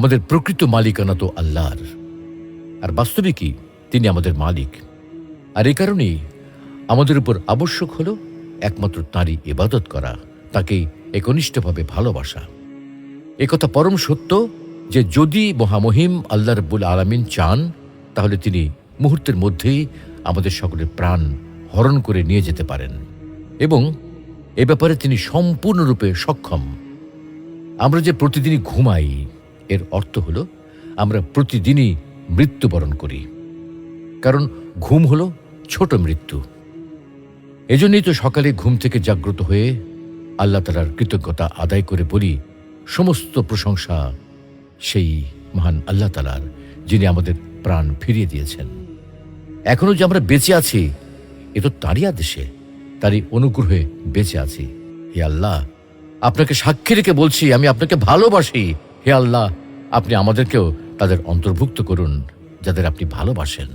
আমাদের প্রকৃত মালিকানা তো আল্লাহর, আর বাস্তবিকই তিনি আমাদের মালিক। আর এ কারণেই আমাদের উপর আবশ্যক হল একমাত্র তাঁরই ইবাদত করা, তাকে একনিষ্ঠভাবে ভালোবাসা। একথা পরম সত্য যে যদি মহামহিম আল্লাহ রাব্বুল আলামিন চান, তাহলে তিনি মুহূর্তের মধ্যেই আমাদের সকলের প্রাণ হরণ করে নিয়ে যেতে পারেন, এবং এ ব্যাপারে তিনি সম্পূর্ণরূপে সক্ষম। আমরা যে প্রতিদিনই ঘুমাই, এর অর্থ হল আমরা প্রতিদিনই মৃত্যুবরণ করি, কারণ ঘুম হল ছোট মৃত্যু। এজন্যই তো সকালে ঘুম থেকে জাগ্রত হয়ে আল্লাহ তাআলার কৃতজ্ঞতা আদায় করে বলি, সমস্ত প্রশংসা সেই মহান আল্লাহ তাআলার, যিনি আমাদের প্রাণ ফিরিয়ে দিয়েছেন। এখনো যে আমরা বেঁচে আছি, এ তো তাঁরই আদেশে, তাঁরই অনুগ্রহে বেঁচে আছি। হে আল্লাহ, আপনাকে সাক্ষী রেখে বলছি, আমি আপনাকে ভালোবাসি। হে আল্লাহ, আপনি আমাদেরকেও তাদের অন্তর্ভুক্ত করুন যাদের আপনি ভালোবাসেন।